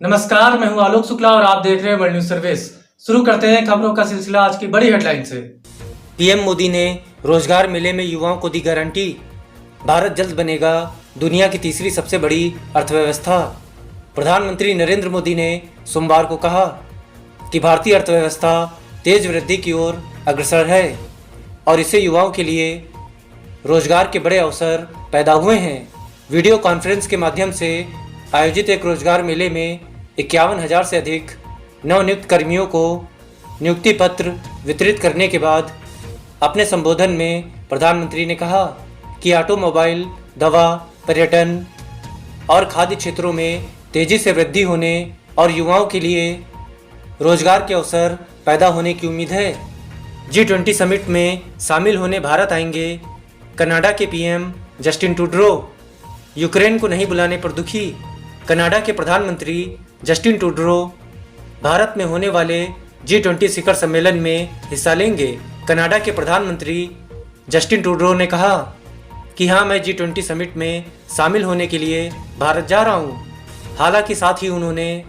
नमस्कार, मैं हूं आलोक शुक्ला और आप देख रहे हैं वर्ल्ड न्यूज सर्विस। शुरू करते हैं खबरों का सिलसिला आज की बड़ी हेडलाइन से। पीएम मोदी ने रोजगार मेले में युवाओं को दी गारंटी। भारत जल्द बनेगा दुनिया की तीसरी सबसे बड़ी अर्थव्यवस्था। प्रधानमंत्री नरेंद्र मोदी ने सोमवार को कहा कि भारतीय अर्थव्यवस्था तेज वृद्धि की ओर अग्रसर है और इससे युवाओं के लिए रोजगार के बड़े अवसर पैदा हुए हैं। वीडियो कॉन्फ्रेंस के माध्यम से आयोजित एक रोजगार मेले में 51,000 से अधिक नवनियुक्त कर्मियों को नियुक्ति पत्र वितरित करने के बाद अपने संबोधन में प्रधानमंत्री ने कहा कि ऑटोमोबाइल, दवा, पर्यटन और खाद्य क्षेत्रों में तेजी से वृद्धि होने और युवाओं के लिए रोजगार के अवसर पैदा होने की उम्मीद है। G20 समिट में शामिल होने भारत आएंगे कनाडा के पीएम जस्टिन ट्रूडो। यूक्रेन को नहीं बुलाने पर दुखी। कनाडा के प्रधानमंत्री जस्टिन ट्रूडो भारत में होने वाले G20 शिखर सम्मेलन में हिस्सा लेंगे। कनाडा के प्रधानमंत्री जस्टिन ट्रूडो ने कहा कि हाँ, मैं G20 समिट में शामिल होने के लिए भारत जा रहा हूँ। हालांकि साथ ही उन्होंने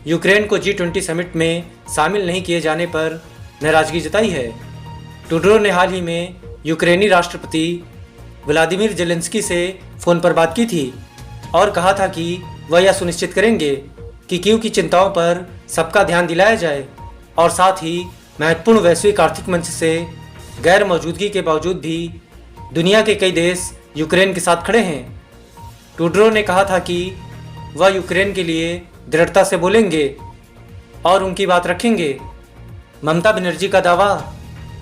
यूक्रेन को G20 समिट में शामिल नहीं किए जाने पर नाराजगी जताई है। ट्रूडो ने हाल ही में यूक्रेनी राष्ट्रपति व्लादिमीर जेलेंस्की से फ़ोन पर बात की थी और कहा था कि वह यह सुनिश्चित करेंगे कि कीव की चिंताओं पर सबका ध्यान दिलाया जाए और साथ ही महत्वपूर्ण वैश्विक आर्थिक मंच से गैर मौजूदगी के बावजूद भी दुनिया के कई देश यूक्रेन के साथ खड़े हैं। ट्रूडो ने कहा था कि वह यूक्रेन के लिए दृढ़ता से बोलेंगे और उनकी बात रखेंगे। ममता बनर्जी का दावा,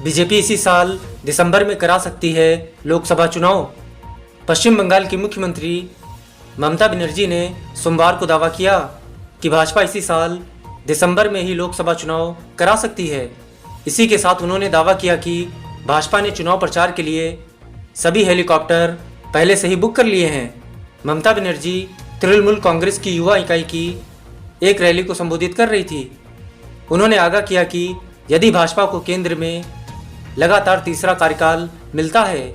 बीजेपी इसी साल दिसंबर में करा सकती है लोकसभा चुनाव। पश्चिम बंगाल की मुख्यमंत्री ममता बनर्जी ने सोमवार को दावा किया कि भाजपा इसी साल दिसंबर में ही लोकसभा चुनाव करा सकती है। इसी के साथ उन्होंने दावा किया कि भाजपा ने चुनाव प्रचार के लिए सभी हेलीकॉप्टर पहले से ही बुक कर लिए हैं। ममता बनर्जी तृणमूल कांग्रेस की युवा इकाई की एक रैली को संबोधित कर रही थी। उन्होंने आगाह किया कि यदि भाजपा को केंद्र में लगातार तीसरा कार्यकाल मिलता है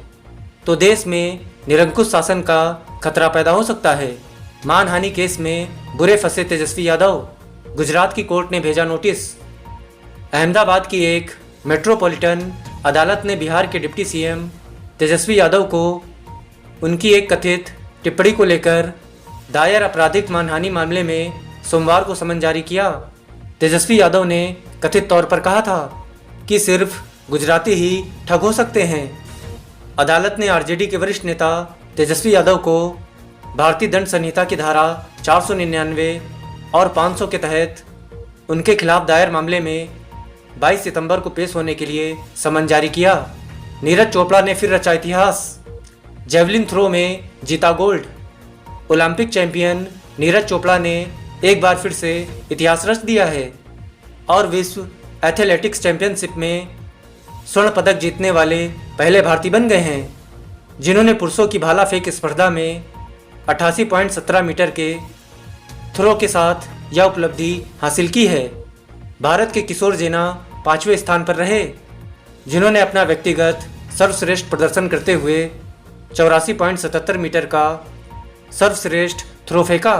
तो देश में निरंकुश शासन का खतरा पैदा हो सकता है। मानहानि केस में बुरे फंसे तेजस्वी यादव, गुजरात की कोर्ट ने भेजा नोटिस। अहमदाबाद की एक मेट्रोपॉलिटन अदालत ने बिहार के डिप्टी सीएम तेजस्वी यादव को उनकी एक कथित टिप्पणी को लेकर दायर आपराधिक मानहानि मामले में सोमवार को समन जारी किया। तेजस्वी यादव ने कथित तौर पर कहा था कि सिर्फ गुजराती ही ठग हो सकते हैं। अदालत ने आरजेडी के वरिष्ठ नेता तेजस्वी यादव को भारतीय दंड संहिता की धारा 499 और 500 के तहत उनके खिलाफ दायर मामले में 22 सितंबर को पेश होने के लिए समन जारी किया। नीरज चोपड़ा ने फिर रचा इतिहास, जेवलिन थ्रो में जीता gold. Olympic champion Neeraj Chopra ने एक बार फिर से इतिहास रच दिया है और विश्व एथलेटिक्स चैंपियनशिप में स्वर्ण पदक जीतने वाले पहले भारतीय बन गए हैं, जिन्होंने पुरुषों की भाला फेंक स्पर्धा में 88.17 मीटर के थ्रो के साथ यह उपलब्धि हासिल की है। भारत के किशोर जेना 5वें स्थान पर रहे, जिन्होंने अपना व्यक्तिगत सर्वश्रेष्ठ प्रदर्शन करते हुए 84.77 मीटर का सर्वश्रेष्ठ थ्रो फेंका।